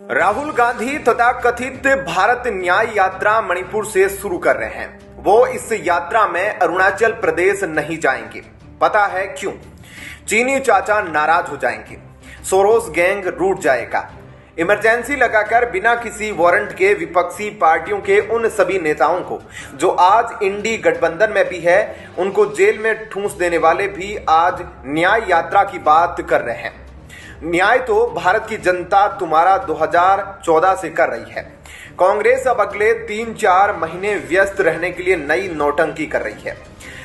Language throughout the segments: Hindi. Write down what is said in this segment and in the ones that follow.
राहुल गांधी तथा कथित भारत न्याय यात्रा मणिपुर से शुरू कर रहे हैं। वो इस यात्रा में अरुणाचल प्रदेश नहीं जाएंगे। पता है क्यों? चीनी चाचा नाराज हो जाएंगे, सोरोस गैंग रूठ जाएगा। इमरजेंसी लगाकर बिना किसी वारंट के विपक्षी पार्टियों के उन सभी नेताओं को जो आज इंडी गठबंधन में भी है, उनको जेल में ठूंस देने वाले भी आज न्याय यात्रा की बात कर रहे हैं। न्याय तो भारत की जनता तुम्हारा 2014 से कर रही है। कांग्रेस अब अगले 3-4 महीने व्यस्त रहने के लिए नई नौटंकी कर रही है।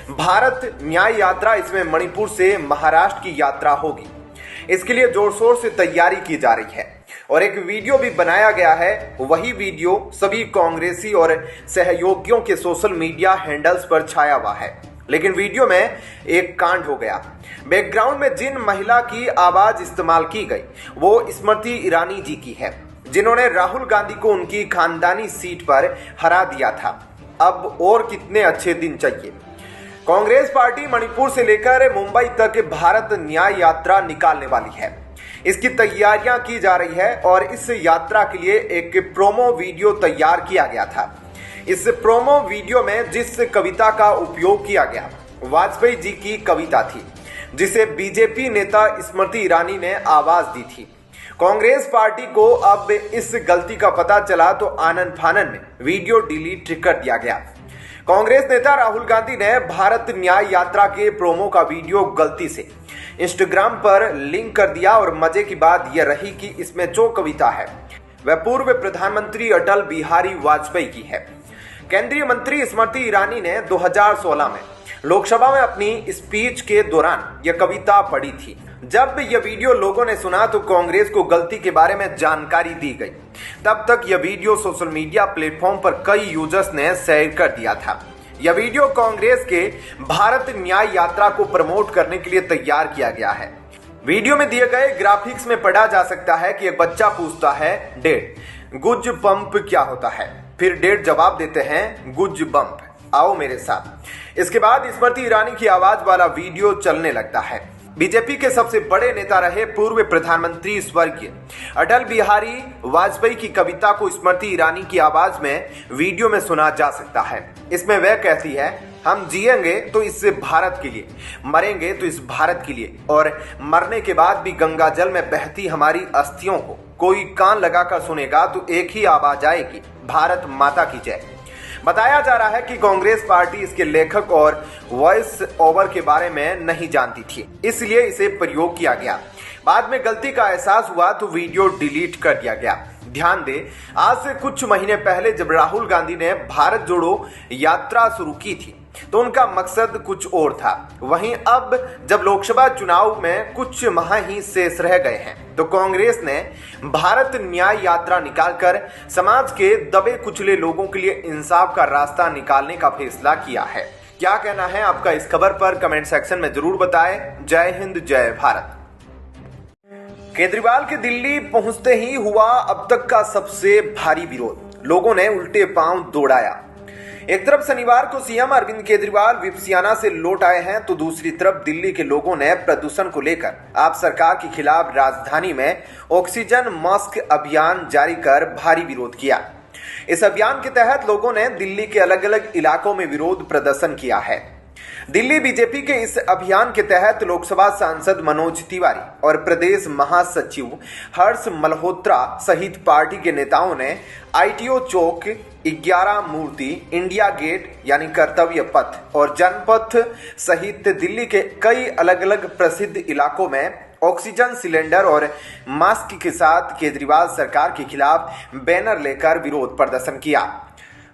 भारत न्याय यात्रा, इसमें मणिपुर से महाराष्ट्र की यात्रा होगी। इसके लिए जोर शोर से तैयारी की जा रही है और एक वीडियो भी बनाया गया है। वही वीडियो सभी कांग्रेसी और सहयोगियों के सोशल मीडिया हैंडल्स पर छाया हुआ है। लेकिन वीडियो में एक कांड हो गया। बैकग्राउंड में जिन महिला की आवाज इस्तेमाल की गई वो स्मृति ईरानी जी की है, जिन्होंने राहुल गांधी को उनकी खानदानी सीट पर हरा दिया था। अब और कितने अच्छे दिन चाहिए। कांग्रेस पार्टी मणिपुर से लेकर मुंबई तक भारत न्याय यात्रा निकालने वाली है। इसकी तैयारियां की जा रही है और इस यात्रा के लिए एक प्रोमो वीडियो तैयार किया गया था। इस प्रोमो वीडियो में जिस कविता का उपयोग किया गया, वाजपेयी जी की कविता थी, जिसे बीजेपी नेता स्मृति ईरानी ने आवाज दी थी। कांग्रेस पार्टी को अब इस गलती का पता चला तो आनन फानन में वीडियो डिलीट कर दिया गया। कांग्रेस नेता राहुल गांधी ने भारत न्याय यात्रा के प्रोमो का वीडियो गलती से इंस्टाग्राम पर लिंक कर दिया और मजे की बात यह रही कि इसमें जो कविता है वह पूर्व प्रधानमंत्री अटल बिहारी वाजपेयी की है। केंद्रीय मंत्री स्मृति ईरानी ने 2016 में लोकसभा में अपनी स्पीच के दौरान यह कविता पढ़ी थी। जब यह वीडियो लोगों ने सुना तो कांग्रेस को गलती के बारे में जानकारी दी गई। तब तक यह वीडियो सोशल मीडिया प्लेटफॉर्म पर कई यूजर्स ने शेयर कर दिया था। यह वीडियो कांग्रेस के भारत न्याय यात्रा को प्रमोट करने के लिए तैयार किया गया है। वीडियो में दिए गए ग्राफिक्स में पढ़ा जा सकता है कि एक बच्चा पूछता है, डेड गुज पंप क्या होता है? फिर डेड जवाब देते हैं, गुज बम्प, आओ मेरे साथ। इसके बाद स्मृति ईरानी की आवाज वाला वीडियो चलने लगता है। बीजेपी के सबसे बड़े नेता रहे पूर्व प्रधानमंत्री स्वर्गीय अटल बिहारी वाजपेयी की कविता को स्मृति ईरानी की आवाज में वीडियो में सुना जा सकता है। इसमें वह कहती है, हम जिएंगे तो इस भारत के लिए, मरेंगे तो इस भारत के लिए, और मरने के बाद भी गंगा जल में बहती हमारी अस्थियों को कोई कान लगाकर सुनेगा तो एक ही आवाज आएगी, भारत माता की जय। बताया जा रहा है कि कांग्रेस पार्टी इसके लेखक और वॉइस ओवर के बारे में नहीं जानती थी, इसलिए इसे प्रयोग किया गया। बाद में गलती का एहसास हुआ तो वीडियो डिलीट कर दिया गया। ध्यान दें, आज से कुछ महीने पहले जब राहुल गांधी ने भारत जोड़ो यात्रा शुरू की थी तो उनका मकसद कुछ और था। वहीं अब जब लोकसभा चुनाव में कुछ माह ही शेष रह गए हैं तो कांग्रेस ने भारत न्याय यात्रा निकालकर समाज के दबे कुचले लोगों के लिए इंसाफ का रास्ता निकालने का फैसला किया है। क्या कहना है आपका इस खबर पर कमेंट सेक्शन में जरूर बताएं। जय हिंद, जय भारत। केजरीवाल के दिल्ली पहुंचते ही हुआ अब तक का सबसे भारी विरोध। लोगों ने उल्टे पांव दौड़ाया। एक तरफ शनिवार को सीएम अरविंद केजरीवाल विपसियाना से लौट आए हैं तो दूसरी तरफ दिल्ली के लोगों ने प्रदूषण को लेकर आप सरकार के खिलाफ राजधानी में ऑक्सीजन मास्क अभियान जारी कर भारी विरोध किया। इस अभियान के तहत लोगों ने दिल्ली के अलग अलग इलाकों में विरोध प्रदर्शन किया है। दिल्ली बीजेपी के इस अभियान के तहत लोकसभा सांसद मनोज तिवारी और प्रदेश महासचिव हर्ष मल्होत्रा सहित पार्टी के नेताओं ने आईटीओ चौक, 11 मूर्ति, इंडिया गेट यानी कर्तव्य पथ और जनपथ सहित दिल्ली के कई अलग अलग प्रसिद्ध इलाकों में ऑक्सीजन सिलेंडर और मास्क के साथ केजरीवाल सरकार के खिलाफ बैनर लेकर विरोध प्रदर्शन किया।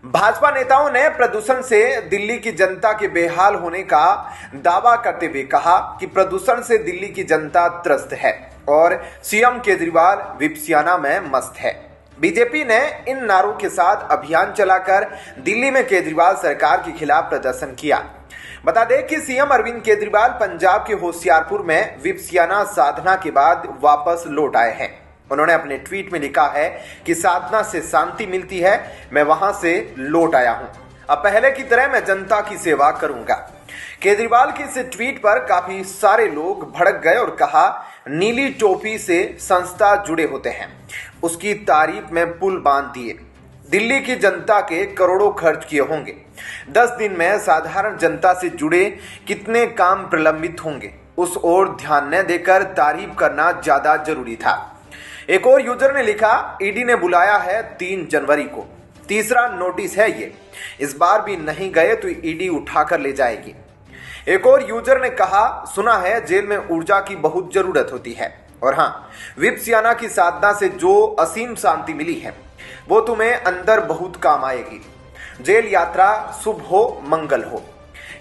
भाजपा नेताओं ने प्रदूषण से दिल्ली की जनता के बेहाल होने का दावा करते हुए कहा कि प्रदूषण से दिल्ली की जनता त्रस्त है और सीएम केजरीवाल विपसियाना में मस्त है। बीजेपी ने इन नारों के साथ अभियान चलाकर दिल्ली में केजरीवाल सरकार के खिलाफ प्रदर्शन किया। बता दें कि सीएम अरविंद केजरीवाल पंजाब के होशियारपुर में विपसियाना साधना के बाद वापस लौट आए हैं। उन्होंने अपने ट्वीट में लिखा है कि साधना से शांति मिलती है, मैं वहां से लौट आया हूं, अब पहले की तरह मैं जनता की सेवा करूंगा। केजरीवाल के इस ट्वीट पर काफी सारे लोग भड़क गए और कहा, नीली टोपी से संस्था जुड़े होते हैं, उसकी तारीफ में पुल बांध दिए। दिल्ली की जनता के करोड़ों खर्च किए होंगे। 10 दिन में साधारण जनता से जुड़े कितने काम प्रलंबित होंगे, उस ओर ध्यान न देकर तारीफ करना ज्यादा जरूरी था। एक और यूजर ने लिखा, ईडी ने बुलाया है 3 जनवरी को, तीसरा नोटिस है ये, इस बार भी नहीं गए तो ईडी उठाकर ले जाएगी। एक और यूजर ने कहा, सुना है जेल में ऊर्जा की बहुत जरूरत होती है, और हाँ, विपसियाना की साधना से जो असीम शांति मिली है वो तुम्हें अंदर बहुत काम आएगी। जेल यात्रा शुभ हो, मंगल हो।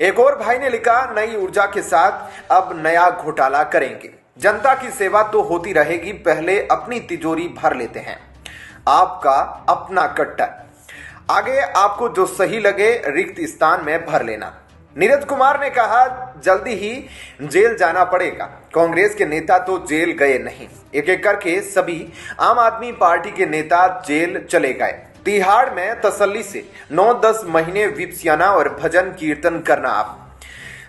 एक और भाई ने लिखा, नई ऊर्जा के साथ अब नया घोटाला करेंगे। जनता की सेवा तो होती रहेगी, पहले अपनी तिजोरी भर लेते हैं। आपका अपना कट्टर, आगे आपको जो सही लगे रिक्त स्थान में भर लेना। नीरज कुमार ने कहा, जल्दी ही जेल जाना पड़ेगा। कांग्रेस के नेता तो जेल गए नहीं, एक एक करके सभी आम आदमी पार्टी के नेता जेल चले गए। तिहाड़ में तसल्ली से 9-10 महीने विपसियाना और भजन कीर्तन करना। आप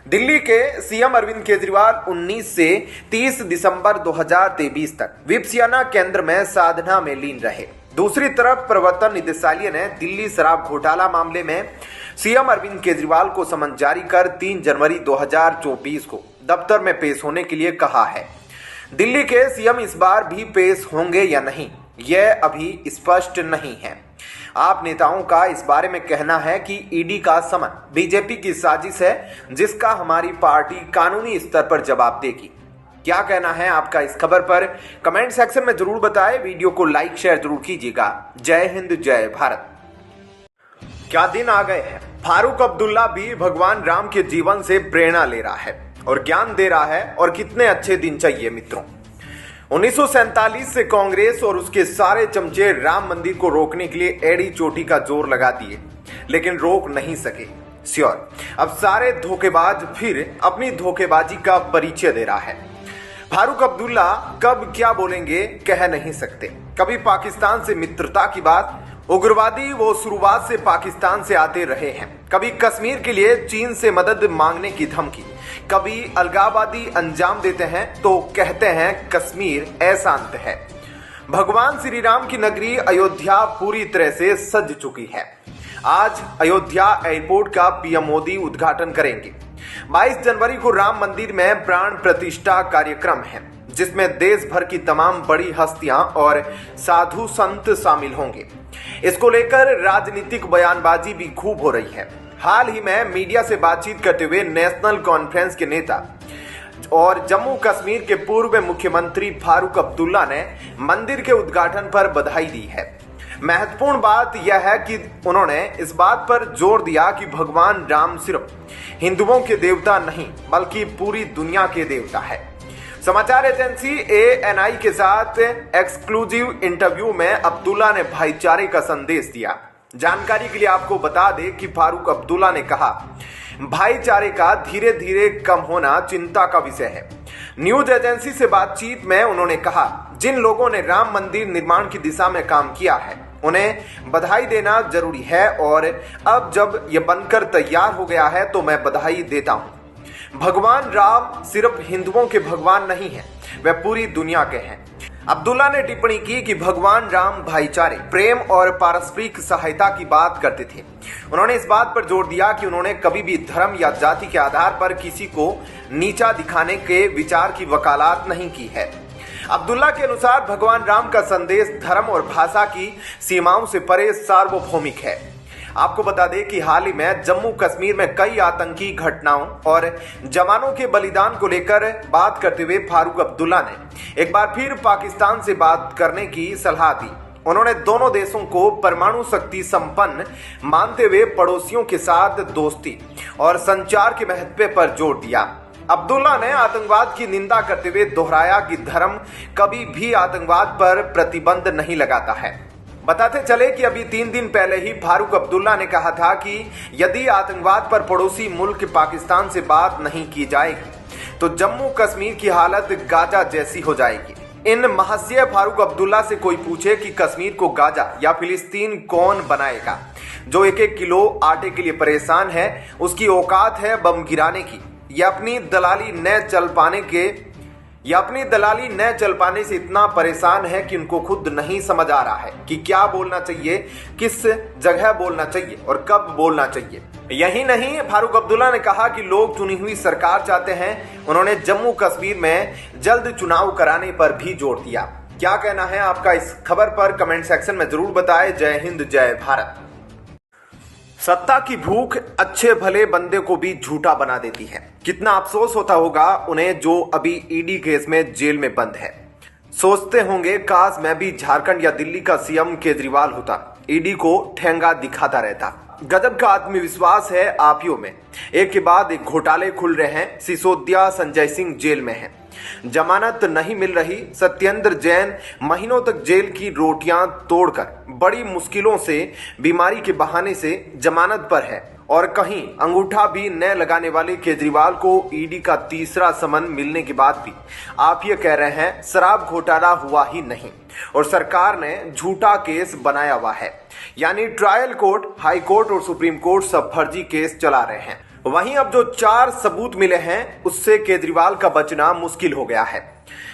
दिल्ली के सीएम अरविंद केजरीवाल 19 से 30 दिसंबर 2023 तक विपसियाना केंद्र में साधना में लीन रहे। दूसरी तरफ प्रवर्तन निदेशालय ने दिल्ली शराब घोटाला मामले में सीएम अरविंद केजरीवाल को समन जारी कर 3 जनवरी 2024 को दफ्तर में पेश होने के लिए कहा है। दिल्ली के सीएम इस बार भी पेश होंगे या नहीं, यह अभी स्पष्ट नहीं है। आप नेताओं का इस बारे में कहना है कि ईडी का समन बीजेपी की साजिश है, जिसका हमारी पार्टी कानूनी स्तर पर जवाब देगी। क्या कहना है आपका इस खबर पर कमेंट सेक्शन में जरूर बताएं। वीडियो को लाइक शेयर जरूर कीजिएगा। जय हिंद, जय भारत। क्या दिन आ गए हैं। फारूक अब्दुल्ला भी भगवान राम के जीवन से प्रेरणा ले रहा है और ज्ञान दे रहा है, और कितने अच्छे दिन चाहिए मित्रों। 1947 से कांग्रेस और उसके सारे चमचे राम मंदिर को रोकने के लिए एड़ी चोटी का जोर लगा दिए, लेकिन रोक नहीं सके। श्योर, अब सारे धोखेबाज फिर अपनी धोखेबाजी का परिचय दे रहा है। फारूक अब्दुल्ला कब क्या बोलेंगे कह नहीं सकते। कभी पाकिस्तान से मित्रता की बात, उग्रवादी वो शुरुआत से पाकिस्तान से आते रहे हैं। कभी कश्मीर के लिए चीन से मदद मांगने की धमकी, कभी अलगाववादी अंजाम देते हैं तो कहते हैं कश्मीर अशांत है। भगवान श्री राम की नगरी अयोध्या पूरी तरह से सज चुकी है। आज अयोध्या एयरपोर्ट का पीएम मोदी उद्घाटन करेंगे। 22 जनवरी को राम मंदिर में प्राण प्रतिष्ठा कार्यक्रम है, जिसमें देश भर की तमाम बड़ी हस्तियां और साधु संत शामिल होंगे। इसको लेकर राजनीतिक बयानबाजी भी खूब हो रही है। हाल ही में मीडिया से बातचीत करते हुए नेशनल कॉन्फ्रेंस के नेता और जम्मू कश्मीर के पूर्व मुख्यमंत्री फारूक अब्दुल्ला ने मंदिर के उद्घाटन पर बधाई दी है। महत्वपूर्ण बात यह है कि उन्होंने इस बात पर जोर दिया कि भगवान राम सिर्फ हिंदुओं के देवता नहीं, बल्कि पूरी दुनिया के देवता है। समाचार एजेंसी ANI के साथ एक्सक्लूसिव इंटरव्यू में अब्दुल्ला ने भाईचारे का संदेश दिया। जानकारी के लिए आपको बता दें कि फारूक अब्दुल्ला ने कहा, भाईचारे का धीरे धीरे कम होना चिंता का विषय है। न्यूज एजेंसी से बातचीत में उन्होंने कहा, जिन लोगों ने राम मंदिर निर्माण की दिशा में काम किया है उन्हें बधाई देना जरूरी है, और अब जब यह बनकर तैयार हो गया है तो मैं बधाई देता हूं। भगवान राम सिर्फ हिंदुओं के भगवान नहीं है, वे पूरी दुनिया के हैं। अब्दुल्ला ने टिप्पणी की कि भगवान राम भाईचारे, प्रेम और पारस्परिक सहायता की बात करते थे। उन्होंने इस बात पर जोर दिया कि उन्होंने कभी भी धर्म या जाति के आधार पर किसी को नीचा दिखाने के विचार की वकालत नहीं की है। अब्दुल्ला के अनुसार भगवान राम का संदेश धर्म और भाषा की सीमाओं से परे सार्वभौमिक है। आपको बता दें कि हाल ही में जम्मू कश्मीर में कई आतंकी घटनाओं और जवानों के बलिदान को लेकर बात करते हुए फारूक अब्दुल्ला ने एक बार फिर पाकिस्तान से बात करने की सलाह दी। उन्होंने दोनों देशों को परमाणु शक्ति संपन्न मानते हुए पड़ोसियों के साथ दोस्ती और संचार के महत्व पर जोर दिया। अब्दुल्ला ने आतंकवाद की निंदा करते हुए दोहराया कि धर्म कभी भी आतंकवाद पर प्रतिबंध नहीं लगाता है। बताते चले कि अभी 3 दिन पहले ही फारूक अब्दुल्ला ने कहा था कि यदि आतंकवाद पर पड़ोसी मुल्क पाकिस्तान से बात नहीं की जाएगी तो जम्मू कश्मीर की हालत गाजा जैसी हो जाएगी। इन महाशय फारूक अब्दुल्ला से कोई पूछे कि कश्मीर को गाजा या फिलिस्तीन कौन बनाएगा? जो 1-1 किलो आटे के लिए परेशान है, उसकी औकात है बम गिराने की या अपनी दलाली न चल पाने के या अपनी दलाली न चल पाने से इतना परेशान है कि उनको खुद नहीं समझ आ रहा है कि क्या बोलना चाहिए, किस जगह बोलना चाहिए और कब बोलना चाहिए। यही नहीं, फारूक अब्दुल्ला ने कहा कि लोग चुनी हुई सरकार चाहते हैं। उन्होंने जम्मू कश्मीर में जल्द चुनाव कराने पर भी जोर दिया। क्या कहना है आपका इस खबर पर कमेंट सेक्शन में जरूर बताएं। जय हिंद, जय भारत। सत्ता की भूख अच्छे भले बंदे को भी झूठा बना देती है। कितना अफसोस होता होगा उन्हें जो अभी ईडी केस में जेल में बंद है। सोचते होंगे काश मैं भी झारखंड या दिल्ली का सीएम केजरीवाल होता, ईडी को ठेंगा दिखाता रहता। गजब का आत्मविश्वास है आपियों में। एक के बाद एक घोटाले खुल रहे हैं। सिसोदिया, संजय सिंह जेल में हैं, जमानत नहीं मिल रही। सत्येंद्र जैन महीनों तक जेल की रोटियां तोड़कर बड़ी मुश्किलों से बीमारी के बहाने से जमानत पर है। और कहीं अंगूठा भी न लगाने वाले केजरीवाल को ईडी का तीसरा समन मिलने के बाद भी आप ये कह रहे हैं शराब घोटाला हुआ ही नहीं और सरकार ने झूठा केस बनाया हुआ है। यानी ट्रायल कोर्ट, हाई कोर्ट और सुप्रीम कोर्ट सब फर्जी केस चला रहे हैं। वहीं अब जो 4 सबूत मिले हैं उससे केजरीवाल का बचना मुश्किल हो गया है।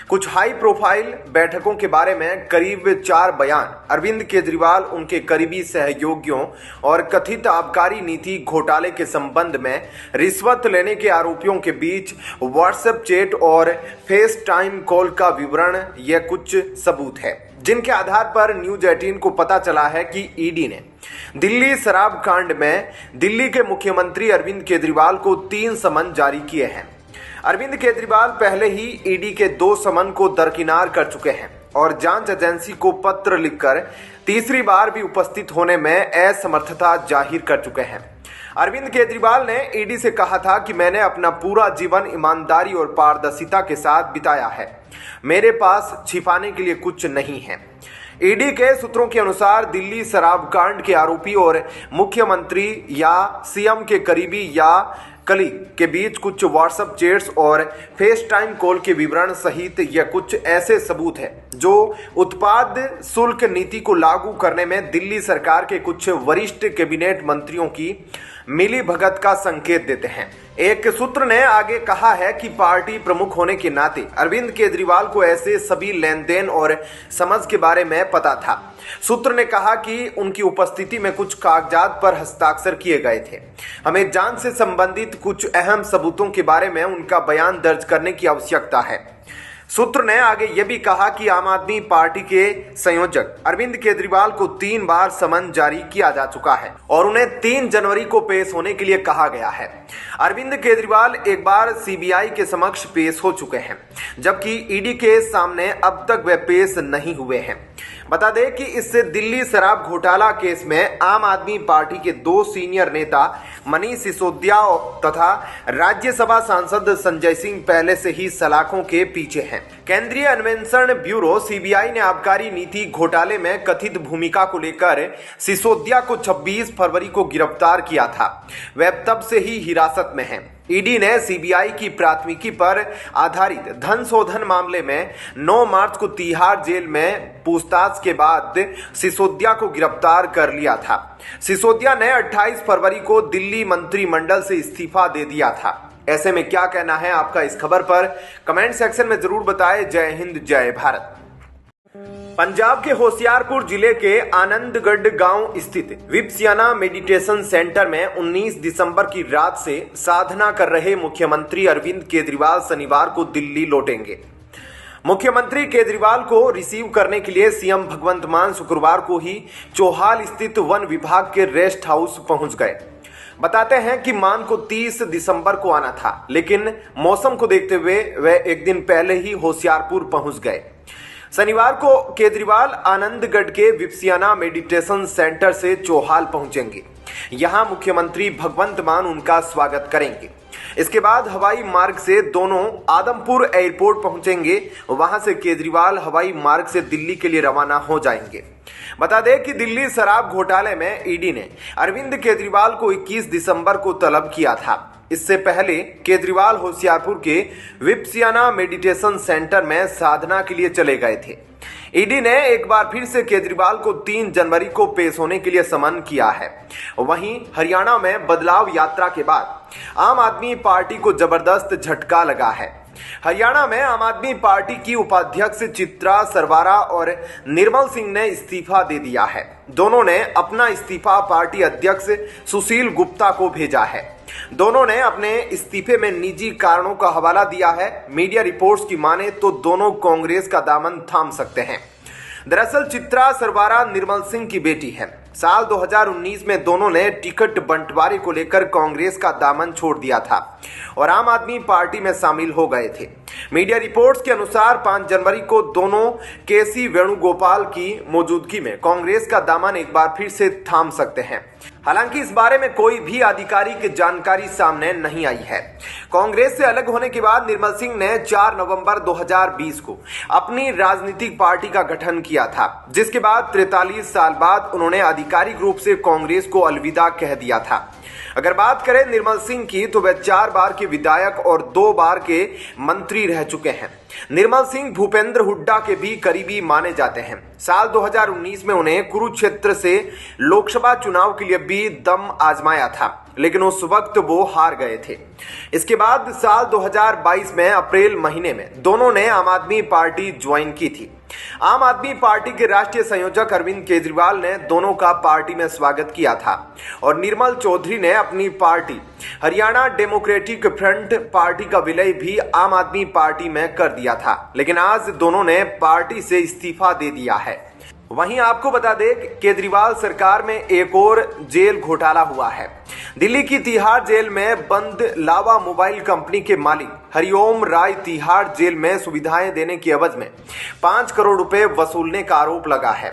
कुछ हाई प्रोफाइल बैठकों के बारे में करीब 4 बयान, अरविंद केजरीवाल, उनके करीबी सहयोगियों और कथित आबकारी नीति घोटाले के संबंध में रिश्वत लेने के आरोपियों के बीच व्हाट्सएप चैट और फेस टाइम कॉल का विवरण, यह कुछ सबूत है जिनके आधार पर न्यूज 18 को पता चला है कि ईडी ने दिल्ली शराब कांड में दिल्ली के मुख्यमंत्री अरविंद केजरीवाल को 3 समन जारी किए हैं। अरविंद केजरीवाल पहले ही ईडी के 2 समन को दरकिनार कर चुके हैं और जांच एजेंसी को पत्र लिखकर तीसरी बार भी उपस्थित होने में असमर्थता जाहिर कर चुके हैं। अरविंद केजरीवाल ने ईडी से कहा था कि मैंने अपना पूरा जीवन ईमानदारी और पारदर्शिता के साथ बिताया है, मेरे पास छिपाने के लिए कुछ नहीं है। ईडी के सूत्रों के अनुसार दिल्ली शराब कांड के आरोपी और मुख्यमंत्री या सीएम के करीबी या कलीग के बीच कुछ व्हाट्सएप चैट्स और फेस टाइम कॉल के विवरण सहित यह कुछ ऐसे सबूत हैं जो उत्पाद शुल्क नीति को लागू करने में दिल्ली सरकार के कुछ वरिष्ठ कैबिनेट मंत्रियों की मिली भगत का संकेत देते हैं। एक सूत्र ने आगे कहा है कि पार्टी प्रमुख होने के नाते अरविंद केजरीवाल को ऐसे सभी लेन देन और समझ के बारे में पता था। सूत्र ने कहा कि उनकी उपस्थिति में कुछ कागजात पर हस्ताक्षर किए गए थे। हमें जांच से संबंधित कुछ अहम सबूतों के बारे में उनका बयान दर्ज करने की आवश्यकता है। सूत्र ने आगे यह भी कहा कि आम आदमी पार्टी के संयोजक अरविंद केजरीवाल को 3 बार समन जारी किया जा चुका है और उन्हें 3 जनवरी को पेश होने के लिए कहा गया है। अरविंद केजरीवाल एक बार सीबीआई के समक्ष पेश हो चुके हैं, जबकि ईडी के सामने अब तक वे पेश नहीं हुए हैं। बता दें कि इससे दिल्ली शराब घोटाला केस में आम आदमी पार्टी के 2 सीनियर नेता मनीष सिसोदिया तथा राज्यसभा सांसद संजय सिंह पहले से ही सलाखों के पीछे हैं। केंद्रीय अन्वेषण ब्यूरो सीबीआई ने आबकारी नीति घोटाले में कथित भूमिका को लेकर सिसोदिया को 26 फरवरी को गिरफ्तार किया था। वह तब से ही हिरासत में हैं। ईडी ने सीबीआई की प्राथमिकी पर आधारित धन शोधन मामले में 9 मार्च को तिहाड़ जेल में पूछताछ के बाद सिसोदिया को गिरफ्तार कर लिया था। सिसोदिया ने 28 फरवरी को दिल्ली मंत्रिमंडल से इस्तीफा दे दिया था। ऐसे में क्या कहना है आपका इस खबर पर कमेंट सेक्शन में जरूर बताएं। जय हिंद, जय भारत। पंजाब के होशियारपुर जिले के आनंदगढ़ गांव स्थित विपसियाना मेडिटेशन सेंटर में 19 दिसंबर की रात से साधना कर रहे मुख्यमंत्री अरविंद केजरीवाल शनिवार को दिल्ली लौटेंगे। मुख्यमंत्री केजरीवाल को रिसीव करने के लिए सीएम भगवंत मान शुक्रवार को ही चौहाल स्थित वन विभाग के रेस्ट हाउस पहुंच गए। बताते हैं कि मान को 30 दिसंबर को आना था, लेकिन मौसम को देखते हुए वे एक दिन पहले ही होशियारपुर पहुंच गए। शनिवार को केजरीवाल आनंदगढ़ के विपसियाना मेडिटेशन सेंटर से चौहाल पहुंचेंगे। यहां मुख्यमंत्री भगवंत मान उनका स्वागत करेंगे। इसके बाद हवाई मार्ग से दोनों आदमपुर एयरपोर्ट पहुंचेंगे। वहां से केजरीवाल हवाई मार्ग से दिल्ली के लिए रवाना हो जाएंगे। बता दें कि दिल्ली शराब घोटाले में ईडी ने अरविंद केजरीवाल को 21 दिसंबर को तलब किया था। इससे पहले केजरीवाल होशियारपुर के विपसियाना मेडिटेशन सेंटर में साधना के लिए चले गए थे। ईडी ने एक बार फिर से केजरीवाल को 3 जनवरी को पेश होने के लिए समन किया है। वहीं हरियाणा में बदलाव यात्रा के बाद आम आदमी पार्टी को जबरदस्त झटका लगा है। हरियाणा में आम आदमी पार्टी की उपाध्यक्ष चित्रा सरवारा और निर्मल सिंह ने इस्तीफा दे दिया है। दोनों ने अपना इस्तीफा पार्टी अध्यक्ष सुशील गुप्ता को भेजा है। दोनों ने अपने इस्तीफे में निजी कारणों का हवाला दिया है। मीडिया रिपोर्ट्स की माने तो दोनों कांग्रेस का दामन थाम सकते हैं। दरअसल चित्रा सरवारा निर्मल सिंह की बेटी है। साल 2019 में दोनों ने टिकट बंटवारे को लेकर कांग्रेस का दामन छोड़ दिया था और आम आदमी पार्टी में शामिल हो गए थे। मीडिया रिपोर्ट्स के अनुसार 5 जनवरी को दोनों केसी वेणुगोपाल की मौजूदगी में कांग्रेस का दामन एक बार फिर से थाम सकते हैं। हालांकि इस बारे में कोई भी आधिकारिक जानकारी सामने नहीं आई है। कांग्रेस से अलग होने के बाद निर्मल सिंह ने 4 नवंबर 2020 को अपनी राजनीतिक पार्टी का गठन किया था, जिसके बाद 43 साल बाद उन्होंने आधिकारिक रूप से कांग्रेस को अलविदा कह दिया था। अगर बात करें निर्मल सिंह की तो वे 4 बार के विधायक और 2 बार के मंत्री रह चुके हैं। निर्मल सिंह भूपेंद्र हुड्डा के भी करीबी माने जाते हैं। साल 2019 में उन्हें कुरुक्षेत्र से लोकसभा चुनाव के लिए भी दम आजमाया था, लेकिन उस वक्त वो हार गए थे। इसके बाद साल 2022 में अप्रैल महीने में दोनों ने आम आदमी पार्टी ज्वाइन की थी। आम आदमी पार्टी के राष्ट्रीय संयोजक अरविंद केजरीवाल ने दोनों का पार्टी में स्वागत किया था और निर्मल चौधरी ने अपनी party Haryana democratic front party का विलय भी आम आदमी पार्टी में कर दिया था, लेकिन आज दोनों ने पार्टी से इस्तीफा दे दिया है। वहीं आपको बता दें केजरीवाल सरकार में एक और जेल घोटाला हुआ है। दिल्ली की तिहाड़ जेल में बंद लावा मोबाइल कंपनी के मालिक हरिओम राय तिहाड़ जेल में सुविधाएं देने की एवज में 5 करोड़ रुपए वसूलने का आरोप लगा है।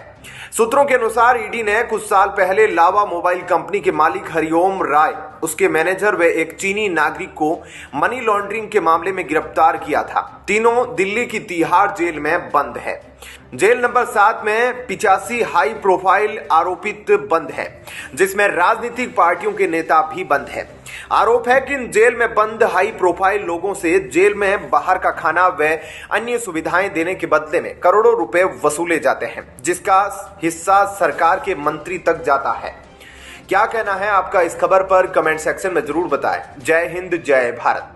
सूत्रों के अनुसार ईडी ने कुछ साल पहले लावा मोबाइल कंपनी के मालिक हरिओम राय, उसके मैनेजर व एक चीनी नागरिक को मनी लॉन्ड्रिंग के मामले में गिरफ्तार किया था। तीनों दिल्ली की तिहाड़ जेल में बंद है। जेल नंबर 7 में 85 हाई प्रोफाइल आरोपित बंद है, जिसमें राजनीतिक पार्टियों के नेता भी बंद है। आरोप है कि जेल में बंद हाई प्रोफाइल लोगों से जेल में बाहर का खाना व अन्य सुविधाएं देने के बदले में करोड़ों रुपए वसूले जाते हैं, जिसका हिस्सा सरकार के मंत्री तक जाता है। क्या कहना है आपका इस खबर पर कमेंट सेक्शन में जरूर बताएं। जय हिंद, जय भारत।